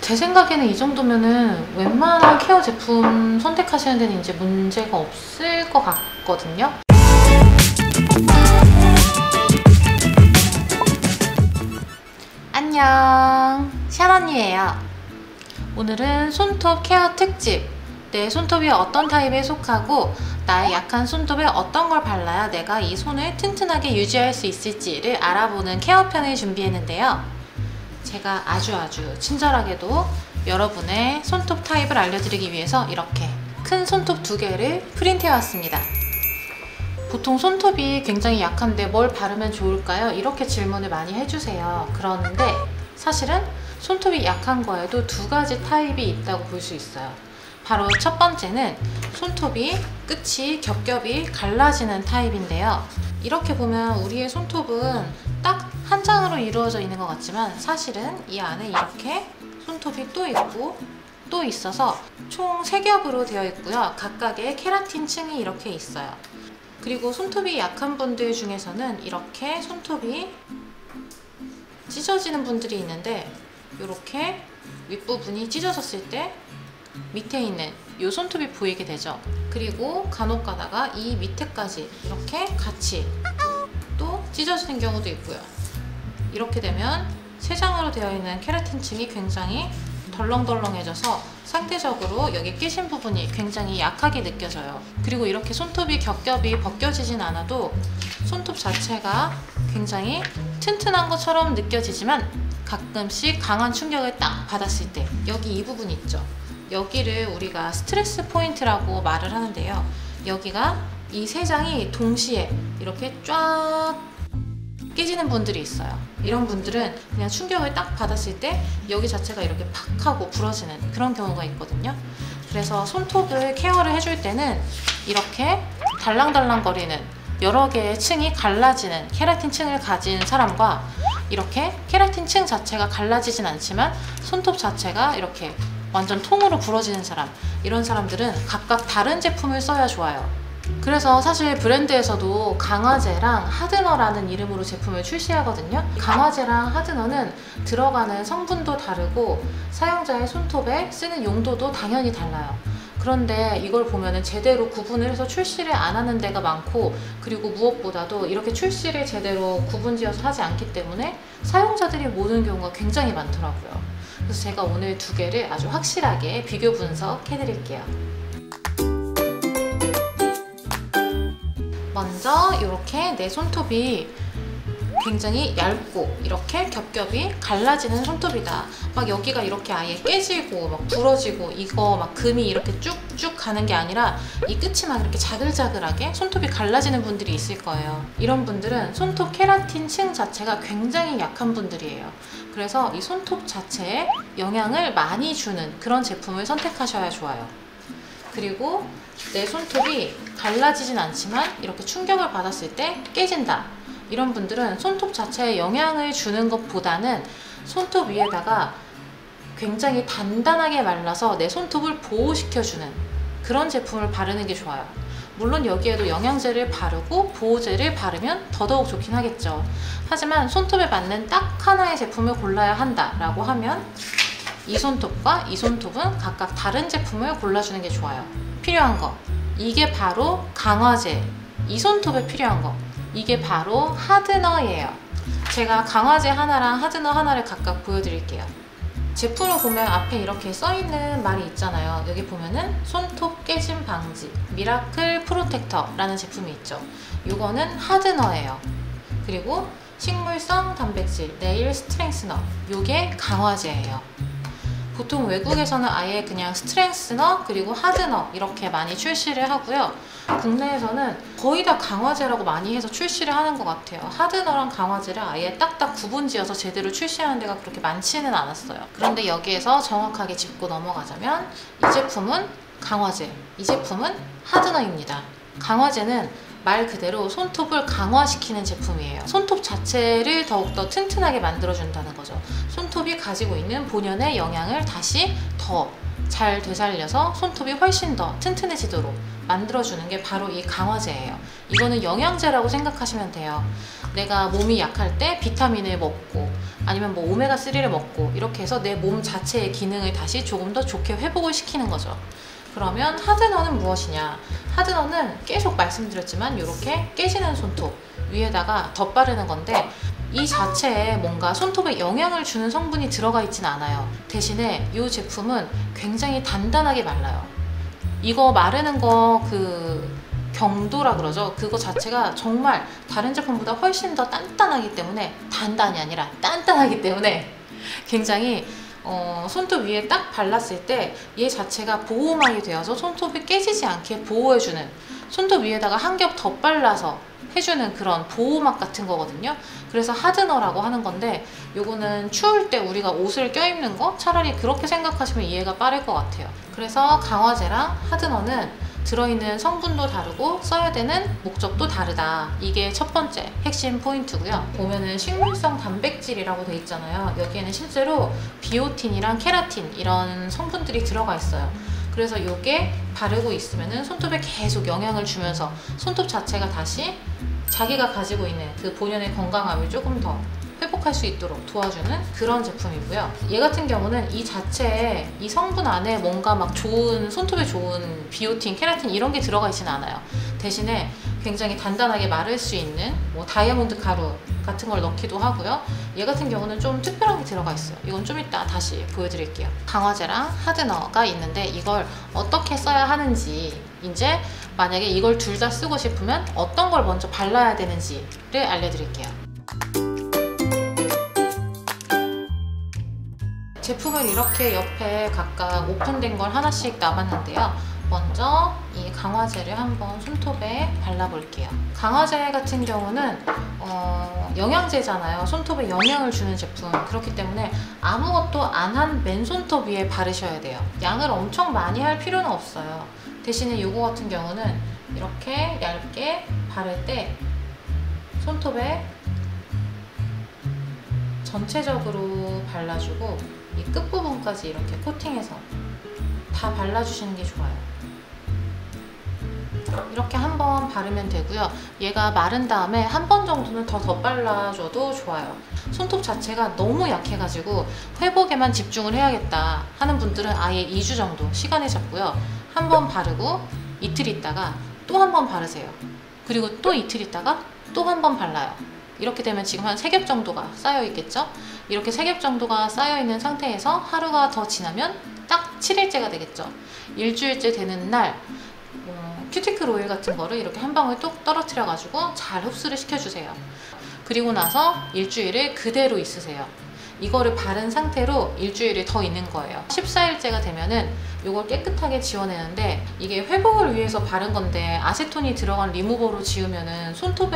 제 생각에는 이 정도면은 웬만한 케어 제품 선택하시는 데는 이제 문제가 없을 것 같거든요. 안녕, 샤언니예요. 오늘은 손톱 케어 특집. 내 손톱이 어떤 타입에 속하고 나의 약한 손톱에 어떤 걸 발라야 내가 이 손을 튼튼하게 유지할 수 있을지를 알아보는 케어편을 준비했는데요. 제가 아주 친절하게도 여러분의 손톱 타입을 알려드리기 위해서 이렇게 큰 손톱 2개를 프린트해 왔습니다. 보통 손톱이 굉장히 약한데 뭘 바르면 좋을까요? 이렇게 질문을 많이 해주세요. 그러는데 사실은 손톱이 약한 거에도 2가지 타입이 있다고 볼 수 있어요. 바로 첫 번째는 손톱이 끝이 겹겹이 갈라지는 타입인데요. 이렇게 보면 우리의 손톱은 딱 한 장으로 이루어져 있는 것 같지만 사실은 이 안에 이렇게 손톱이 또 있고 또 있어서 총 3겹으로 되어 있고요. 각각의 케라틴 층이 이렇게 있어요. 그리고 손톱이 약한 분들 중에서는 이렇게 손톱이 찢어지는 분들이 있는데 이렇게 윗부분이 찢어졌을 때 밑에 있는 이 손톱이 보이게 되죠. 그리고 간혹 가다가 이 밑에까지 이렇게 같이 또 찢어지는 경우도 있고요. 이렇게 되면 3장으로 되어 있는 케라틴 층이 굉장히 덜렁덜렁해져서 상대적으로 여기 끼신 부분이 굉장히 약하게 느껴져요. 그리고 이렇게 손톱이 겹겹이 벗겨지진 않아도 손톱 자체가 굉장히 튼튼한 것처럼 느껴지지만 가끔씩 강한 충격을 딱 받았을 때 여기 이 부분 있죠. 여기를 우리가 스트레스 포인트라고 말을 하는데요. 여기가 이 3장이 동시에 이렇게 쫙 깨지는 분들이 있어요. 이런 분들은 그냥 충격을 딱 받았을 때 여기 자체가 이렇게 팍 하고 부러지는 그런 경우가 있거든요. 그래서 손톱을 케어를 해줄 때는 이렇게 달랑달랑거리는 여러 개의 층이 갈라지는 케라틴 층을 가진 사람과 이렇게 케라틴 층 자체가 갈라지진 않지만 손톱 자체가 이렇게 완전 통으로 부러지는 사람, 이런 사람들은 각각 다른 제품을 써야 좋아요. 그래서 사실 브랜드에서도 강화제랑 하드너라는 이름으로 제품을 출시하거든요. 강화제랑 하드너는 들어가는 성분도 다르고 사용자의 손톱에 쓰는 용도도 당연히 달라요. 그런데 이걸 보면은 제대로 구분을 해서 출시를 안 하는 데가 많고, 그리고 무엇보다도 이렇게 출시를 제대로 구분지어서 하지 않기 때문에 사용자들이 모르는 경우가 굉장히 많더라고요. 그래서 제가 오늘 2개를 아주 확실하게 비교 분석해 드릴게요. 먼저 이렇게 내 손톱이 굉장히 얇고 이렇게 겹겹이 갈라지는 손톱이다. 막 여기가 이렇게 아예 깨지고 막 부러지고 이거 막 금이 이렇게 쭉쭉 가는 게 아니라 이 끝이 막 이렇게 자글자글하게 손톱이 갈라지는 분들이 있을 거예요. 이런 분들은 손톱 케라틴 층 자체가 굉장히 약한 분들이에요. 그래서 이 손톱 자체에 영향을 많이 주는 그런 제품을 선택하셔야 좋아요. 그리고 내 손톱이 갈라지진 않지만 이렇게 충격을 받았을 때 깨진다. 이런 분들은 손톱 자체에 영향을 주는 것보다는 손톱 위에다가 굉장히 단단하게 말라서 내 손톱을 보호시켜주는 그런 제품을 바르는 게 좋아요. 물론 여기에도 영양제를 바르고 보호제를 바르면 더더욱 좋긴 하겠죠. 하지만 손톱에 맞는 딱 하나의 제품을 골라야 한다라고 하면 이 손톱과 이 손톱은 각각 다른 제품을 골라주는 게 좋아요. 필요한 거, 이게 바로 강화제. 이 손톱에 필요한 거, 이게 바로 하드너예요. 제가 강화제 하나랑 하드너 하나를 각각 보여드릴게요. 제품을 보면 앞에 이렇게 써있는 말이 있잖아요. 여기 보면은 손톱 깨짐 방지 미라클 프로텍터 라는 제품이 있죠. 이거는 하드너예요. 그리고 식물성 단백질 네일 스트렝스너, 요게 강화제예요. 보통 외국에서는 아예 그냥 스트렝스너 그리고 하드너 이렇게 많이 출시를 하고요. 국내에서는 거의 다 강화제라고 많이 해서 출시를 하는 것 같아요. 하드너랑 강화제를 아예 딱딱 구분지어서 제대로 출시하는 데가 그렇게 많지는 않았어요. 그런데 여기에서 정확하게 짚고 넘어가자면 이 제품은 강화제, 이 제품은 하드너입니다. 강화제는 말 그대로 손톱을 강화시키는 제품이에요. 손톱 자체를 더욱더 튼튼하게 만들어준다는 거죠. 손톱이 가지고 있는 본연의 영양을 다시 더 잘 되살려서 손톱이 훨씬 더 튼튼해지도록 만들어주는 게 바로 이 강화제예요. 이거는 영양제라고 생각하시면 돼요. 내가 몸이 약할 때 비타민을 먹고 아니면 뭐 오메가3를 먹고 이렇게 해서 내 몸 자체의 기능을 다시 조금 더 좋게 회복을 시키는 거죠. 그러면 하드너는 무엇이냐? 하드너는 계속 말씀드렸지만 이렇게 깨지는 손톱 위에다가 덧바르는 건데 이 자체에 뭔가 손톱에 영향을 주는 성분이 들어가 있진 않아요. 대신에 이 제품은 굉장히 단단하게 말라요. 이거 마르는 거 경도라 그러죠. 그거 자체가 정말 다른 제품보다 훨씬 더 단단하기 때문에, 단단이 아니라 단단하기 때문에 굉장히 손톱 위에 딱 발랐을 때 얘 자체가 보호막이 되어서 손톱이 깨지지 않게 보호해주는, 손톱 위에다가 한 겹 덧발라서 해주는 그런 보호막 같은 거거든요. 그래서 하드너라고 하는 건데, 요거는 추울 때 우리가 옷을 껴입는 거 차라리 그렇게 생각하시면 이해가 빠를 것 같아요. 그래서 강화제랑 하드너는 들어있는 성분도 다르고 써야 되는 목적도 다르다. 이게 첫 번째 핵심 포인트고요. 보면은 식물성 단백질이라고 돼 있잖아요. 여기에는 실제로 비오틴이랑 케라틴 이런 성분들이 들어가 있어요. 그래서 이게 바르고 있으면은 손톱에 계속 영향을 주면서 손톱 자체가 다시 자기가 가지고 있는 그 본연의 건강함을 조금 더 회복할 수 있도록 도와주는 그런 제품이고요. 얘 같은 경우는 이 자체에 이 성분 안에 뭔가 막 좋은, 손톱에 좋은 비오틴, 케라틴 이런 게 들어가 있진 않아요. 대신에 굉장히 단단하게 마를 수 있는 뭐 다이아몬드 가루 같은 걸 넣기도 하고요. 얘 같은 경우는 좀 특별한 게 들어가 있어요. 이건 좀 이따 다시 보여드릴게요. 강화제랑 하드너가 있는데 이걸 어떻게 써야 하는지, 이제 만약에 이걸 둘 다 쓰고 싶으면 어떤 걸 먼저 발라야 되는지를 알려드릴게요. 제품을 이렇게 옆에 각각 오픈된 걸 하나씩 남았는데요. 먼저 이 강화제를 한번 손톱에 발라볼게요. 강화제 같은 경우는 영양제잖아요. 손톱에 영양을 주는 제품. 그렇기 때문에 아무것도 안 한 맨손톱 위에 바르셔야 돼요. 양을 엄청 많이 할 필요는 없어요. 대신에 이거 같은 경우는 이렇게 얇게 바를 때 손톱에 전체적으로 발라주고 이 끝부분까지 이렇게 코팅해서 다 발라주시는 게 좋아요. 이렇게 한번 바르면 되고요. 얘가 마른 다음에 한 번 정도는 더 덧발라줘도 좋아요. 손톱 자체가 너무 약해가지고 회복에만 집중을 해야겠다 하는 분들은 아예 2주 정도 시간을 잡고요. 한 번 바르고 이틀 있다가 또 한 번 바르세요. 그리고 또 이틀 있다가 또 한 번 발라요. 이렇게 되면 지금 한 3겹 정도가 쌓여 있겠죠? 이렇게 3겹 정도가 쌓여 있는 상태에서 하루가 더 지나면 딱 7일째가 되겠죠? 일주일째 되는 날 큐티클 오일 같은 거를 이렇게 한 방울 뚝 떨어뜨려 가지고 잘 흡수를 시켜주세요. 그리고 나서 일주일을 그대로 있으세요. 이거를 바른 상태로 일주일이 더 있는 거예요. 14일째가 되면은 이걸 깨끗하게 지워내는데, 이게 회복을 위해서 바른 건데 아세톤이 들어간 리무버로 지우면은 손톱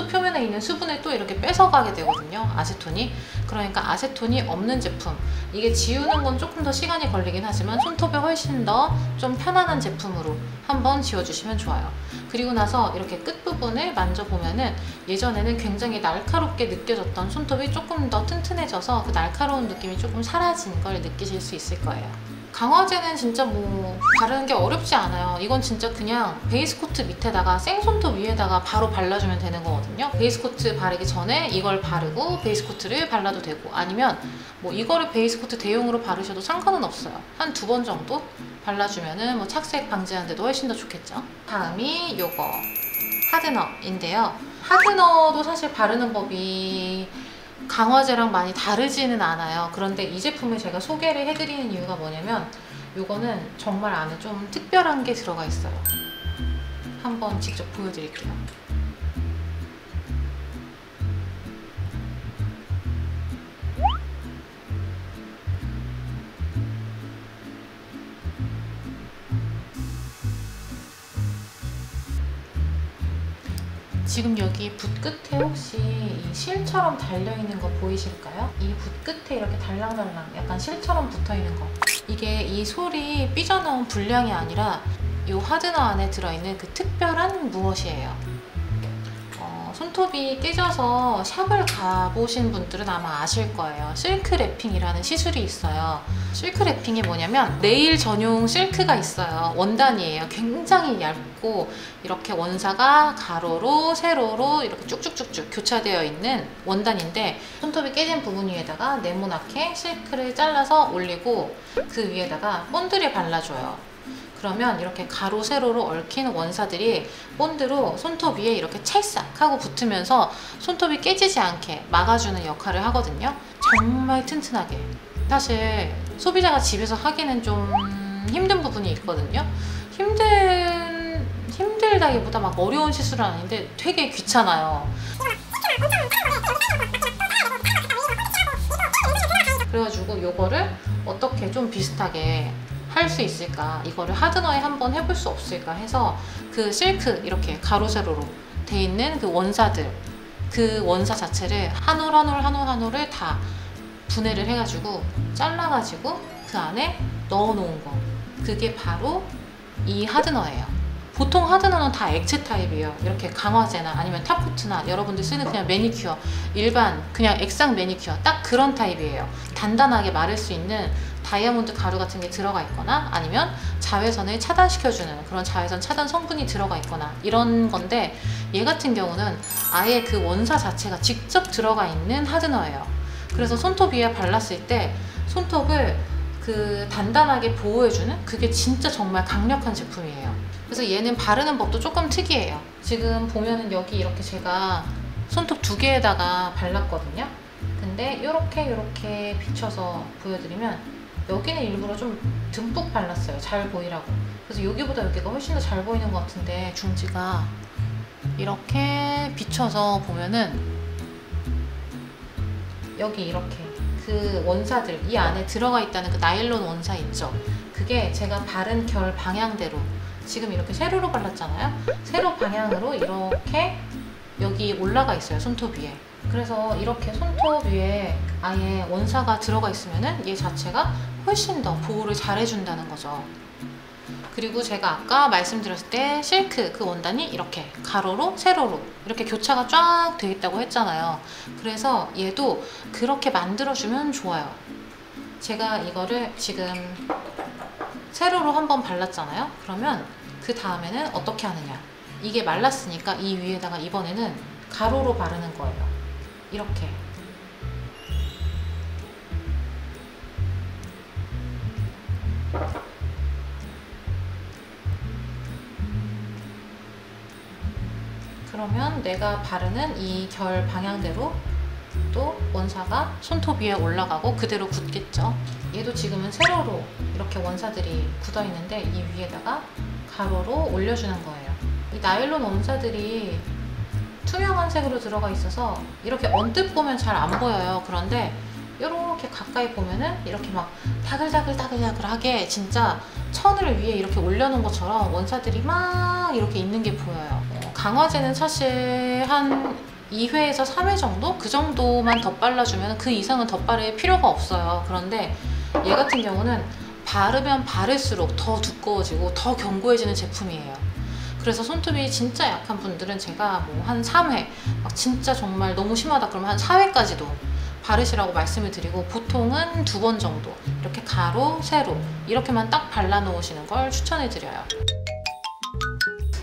표면에 있는 수분을 또 이렇게 뺏어가게 되거든요, 아세톤이. 그러니까 아세톤이 없는 제품, 이게 지우는 건 조금 더 시간이 걸리긴 하지만 손톱에 훨씬 더 좀 편안한 제품으로 한번 지워주시면 좋아요. 그리고 나서 이렇게 끝부분을 만져보면은 예전에는 굉장히 날카롭게 느껴졌던 손톱이 조금 더 튼튼해져서 그 날카로운 느낌이 조금 사라진 걸 느끼실 수 있을 거예요. 강화제는 진짜 뭐 바르는 게 어렵지 않아요. 이건 진짜 그냥 베이스 코트 밑에다가 생손톱 위에다가 바로 발라주면 되는 거거든요. 베이스 코트 바르기 전에 이걸 바르고 베이스 코트를 발라도 되고, 아니면 뭐 이거를 베이스 코트 대용으로 바르셔도 상관은 없어요. 한 2번 정도 발라주면은 뭐 착색 방지하는 데도 훨씬 더 좋겠죠. 다음이 요거 하드너인데요. 하드너도 사실 바르는 법이 강화제랑 많이 다르지는 않아요. 그런데 이 제품을 제가 소개를 해드리는 이유가 뭐냐면, 요거는 정말 안에 좀 특별한 게 들어가 있어요. 한번 직접 보여드릴게요. 지금 여기 붓 끝에 혹시 이 실처럼 달려있는 거 보이실까요? 이 붓 끝에 이렇게 달랑달랑 약간 실처럼 붙어있는 거, 이게 이 솔이 삐져나온 불량이 아니라 이 하드너 안에 들어있는 그 특별한 무엇이에요. 손톱이 깨져서 샵을 가보신 분들은 아마 아실 거예요. 실크 랩핑이라는 시술이 있어요. 실크 랩핑이 뭐냐면 네일 전용 실크가 있어요. 원단이에요. 굉장히 얇고 이렇게 원사가 가로로 세로로 이렇게 쭉쭉쭉쭉 교차되어 있는 원단인데, 손톱이 깨진 부분 위에다가 네모나게 실크를 잘라서 올리고 그 위에다가 본드를 발라줘요. 그러면 이렇게 가로 세로로 얽힌 원사들이 본드로 손톱 위에 이렇게 찰싹 하고 붙으면서 손톱이 깨지지 않게 막아주는 역할을 하거든요. 정말 튼튼하게. 사실 소비자가 집에서 하기는 좀 힘든 부분이 있거든요. 힘들다기보다 막 어려운 시술은 아닌데 되게 귀찮아요. 그래가지고 이거를 어떻게 좀 비슷하게 할 수 있을까, 이거를 하드너에 한번 해볼 수 없을까 해서 그 실크 이렇게 가로 세로로 돼 있는 그 원사들, 그 원사 자체를 한 올 한 올 한 올 한 올을 다 분해를 해가지고 잘라가지고 그 안에 넣어 놓은 거, 그게 바로 이 하드너예요. 보통 하드너는 다 액체 타입이에요. 이렇게 강화제나 아니면 탑코트나 여러분들 쓰는 그냥 매니큐어, 일반 그냥 액상 매니큐어, 딱 그런 타입이에요. 단단하게 마를 수 있는 다이아몬드 가루 같은 게 들어가 있거나 아니면 자외선을 차단시켜주는 그런 자외선 차단 성분이 들어가 있거나 이런 건데, 얘 같은 경우는 아예 그 원사 자체가 직접 들어가 있는 하드너예요. 그래서 손톱 위에 발랐을 때 손톱을 그 단단하게 보호해주는, 그게 진짜 정말 강력한 제품이에요. 그래서 얘는 바르는 법도 조금 특이해요. 지금 보면은 여기 이렇게 제가 손톱 두 개에다가 발랐거든요. 근데 이렇게 비춰서 보여드리면 여기는 일부러 좀 듬뿍 발랐어요. 잘 보이라고. 그래서 여기보다 여기가 훨씬 더 잘 보이는 것 같은데, 중지가 이렇게 비춰서 보면은 여기 이렇게 그 원사들, 이 안에 들어가 있다는 그 나일론 원사 있죠? 그게 제가 바른 결 방향대로 지금 이렇게 세로로 발랐잖아요. 세로 방향으로 이렇게 여기 올라가 있어요, 손톱 위에. 그래서 이렇게 손톱 위에 아예 원사가 들어가 있으면은 얘 자체가 훨씬 더 보호를 잘 해준다는 거죠. 그리고 제가 아까 말씀드렸을 때 실크 그 원단이 이렇게 가로로 세로로 이렇게 교차가 쫙 돼 있다고 했잖아요. 그래서 얘도 그렇게 만들어주면 좋아요. 제가 이거를 지금 세로로 한번 발랐잖아요. 그러면 그 다음에는 어떻게 하느냐, 이게 말랐으니까 이 위에다가 이번에는 가로로 바르는 거예요. 이렇게. 그러면 내가 바르는 이 결 방향대로 또 원사가 손톱 위에 올라가고 그대로 굳겠죠. 얘도 지금은 세로로 이렇게 원사들이 굳어 있는데 이 위에다가 가로로 올려주는 거예요. 이 나일론 원사들이 투명한 색으로 들어가 있어서 이렇게 언뜻 보면 잘 안 보여요. 그런데 이렇게 가까이 보면은 이렇게 막 다글다글하게 진짜 천을 위에 이렇게 올려놓은 것처럼 원사들이 막 이렇게 있는 게 보여요. 강화제는 사실 한 2회에서 3회 정도? 그 정도만 덧발라주면 그 이상은 덧바를 필요가 없어요. 그런데 얘 같은 경우는 바르면 바를수록 더 두꺼워지고 더 견고해지는 제품이에요. 그래서 손톱이 진짜 약한 분들은 제가 뭐 한 3회, 막 진짜 정말 너무 심하다 그러면 한 4회까지도 바르시라고 말씀을 드리고, 보통은 2번 정도 이렇게 가로, 세로 이렇게만 딱 발라 놓으시는 걸 추천해 드려요.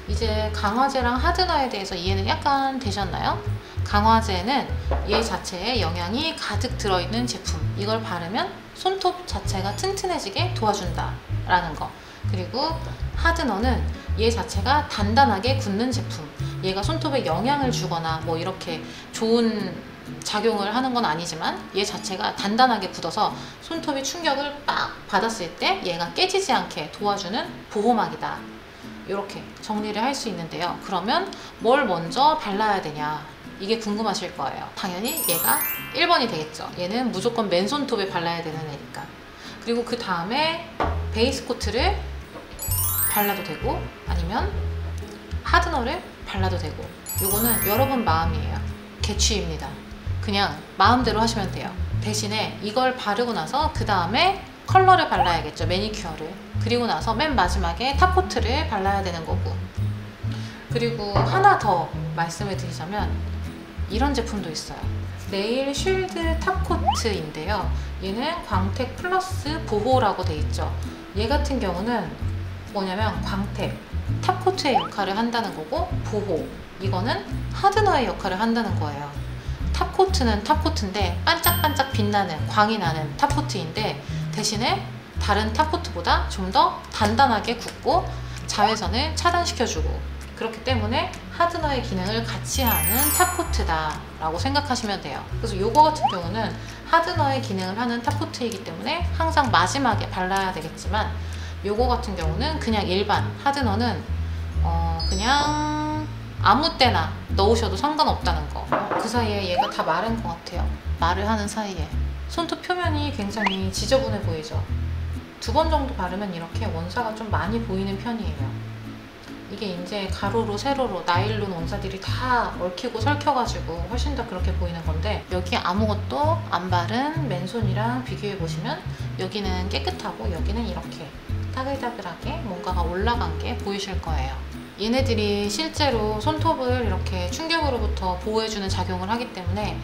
이제 강화제랑 하드너에 대해서 이해는 약간 되셨나요? 강화제는 얘 자체에 영양이 가득 들어있는 제품, 이걸 바르면 손톱 자체가 튼튼해지게 도와준다 라는 거. 그리고 하드너는 얘 자체가 단단하게 굳는 제품, 얘가 손톱에 영향을 주거나 뭐 이렇게 좋은 작용을 하는 건 아니지만 얘 자체가 단단하게 굳어서 손톱이 충격을 빡 받았을 때 얘가 깨지지 않게 도와주는 보호막이다, 이렇게 정리를 할 수 있는데요. 그러면 뭘 먼저 발라야 되냐, 이게 궁금하실 거예요. 당연히 얘가 1번이 되겠죠. 얘는 무조건 맨손톱에 발라야 되는 애니까. 그리고 그 다음에 베이스 코트를 발라도 되고 아니면 하드너를 발라도 되고, 이거는 여러분 마음이에요. 개취입니다. 그냥 마음대로 하시면 돼요. 대신에 이걸 바르고 나서 그 다음에 컬러를 발라야겠죠, 매니큐어를. 그리고 나서 맨 마지막에 탑코트를 발라야 되는 거고. 그리고 하나 더 말씀을 드리자면 이런 제품도 있어요. 네일 쉴드 탑코트인데요. 얘는 광택 플러스 보호라고 돼 있죠. 얘 같은 경우는 뭐냐면 광택, 탑코트의 역할을 한다는 거고, 보호, 이거는 하드너의 역할을 한다는 거예요. 탑코트는 탑코트인데 반짝반짝 빛나는, 광이 나는 탑코트인데, 대신에 다른 탑코트보다 좀 더 단단하게 굳고 자외선을 차단시켜주고, 그렇기 때문에 하드너의 기능을 같이 하는 탑코트다 라고 생각하시면 돼요. 그래서 요거 같은 경우는 하드너의 기능을 하는 탑코트이기 때문에 항상 마지막에 발라야 되겠지만, 요거 같은 경우는 그냥 일반 하드너는 그냥 아무 때나 넣으셔도 상관없다는 거. 그 사이에 얘가 다 마른 것 같아요. 말을 하는 사이에 손톱 표면이 굉장히 지저분해 보이죠. 2번 정도 바르면 이렇게 원사가 좀 많이 보이는 편이에요. 이게 이제 가로로 세로로 나일론 원사들이 다 얽히고 설켜가지고 훨씬 더 그렇게 보이는 건데, 여기 아무것도 안 바른 맨손이랑 비교해 보시면 여기는 깨끗하고 여기는 이렇게 따글따글하게 뭔가가 올라간 게 보이실 거예요. 얘네들이 실제로 손톱을 이렇게 충격으로부터 보호해주는 작용을 하기 때문에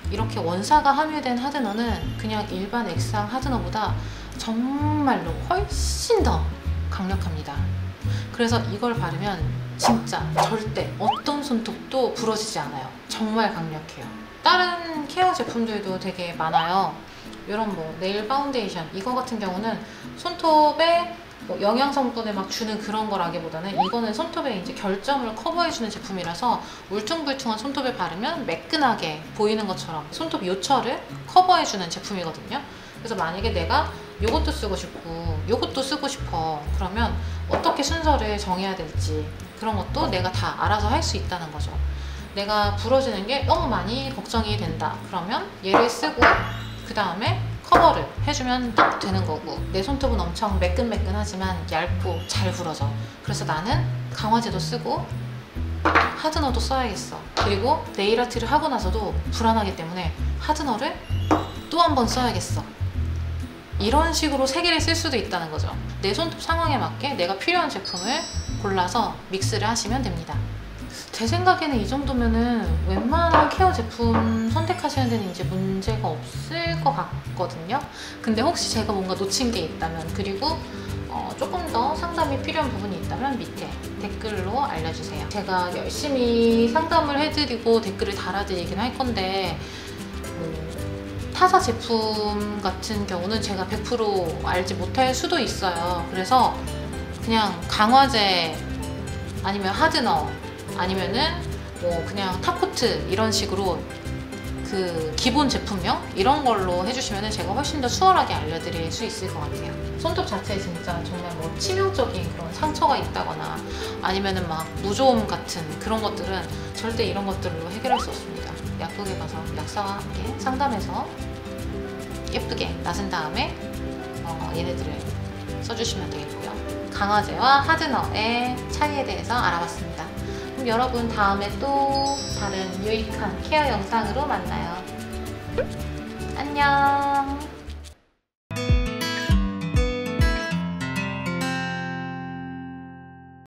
이렇게 원사가 함유된 하드너는 그냥 일반 액상 하드너보다 정말로 훨씬 더 강력합니다. 그래서 이걸 바르면 진짜 절대 어떤 손톱도 부러지지 않아요. 정말 강력해요. 다른 케어 제품들도 되게 많아요. 이런 뭐 네일 파운데이션, 이거 같은 경우는 손톱에 뭐 영양 성분을 막 주는 그런 거라기보다는 이거는 손톱의 이제 결점을 커버해주는 제품이라서 울퉁불퉁한 손톱에 바르면 매끈하게 보이는 것처럼 손톱 요철을 커버해주는 제품이거든요. 그래서 만약에 내가 요것도 쓰고 싶고 요것도 쓰고 싶어, 그러면 어떻게 순서를 정해야 될지 그런 것도 내가 다 알아서 할 수 있다는 거죠. 내가 부러지는 게 너무 많이 걱정이 된다, 그러면 얘를 쓰고 그 다음에 커버를 해주면 딱 되는 거고, 내 손톱은 엄청 매끈매끈하지만 얇고 잘 부러져. 그래서 나는 강화제도 쓰고 하드너도 써야겠어. 그리고 네일 아트를 하고 나서도 불안하기 때문에 하드너를 또 한 번 써야겠어. 이런 식으로 3개를 쓸 수도 있다는 거죠. 내 손톱 상황에 맞게 내가 필요한 제품을 골라서 믹스를 하시면 됩니다. 제 생각에는 이 정도면은 웬만한 케어 제품 선택하시는 데는 이제 문제가 없을 것 같거든요. 근데 혹시 제가 뭔가 놓친 게 있다면, 그리고 조금 더 상담이 필요한 부분이 있다면 밑에 댓글로 알려주세요. 제가 열심히 상담을 해드리고 댓글을 달아드리긴 할 건데, 타사 제품 같은 경우는 제가 100% 알지 못할 수도 있어요. 그래서 그냥 강화제 아니면 하드너 아니면은 뭐 그냥 탑코트 이런 식으로 그 기본 제품명 이런 걸로 해주시면 제가 훨씬 더 수월하게 알려드릴 수 있을 것 같아요. 손톱 자체에 진짜 정말 뭐 치명적인 그런 상처가 있다거나 아니면은 막 무좀 같은 그런 것들은 절대 이런 것들로 해결할 수 없습니다. 약국에 가서 약사와 함께 상담해서 예쁘게 나선 다음에 얘네들을 써주시면 되겠고요. 강화제와 하드너의 차이에 대해서 알아봤습니다. 그럼 여러분 다음에 또 다른 유익한 케어 영상으로 만나요. 안녕.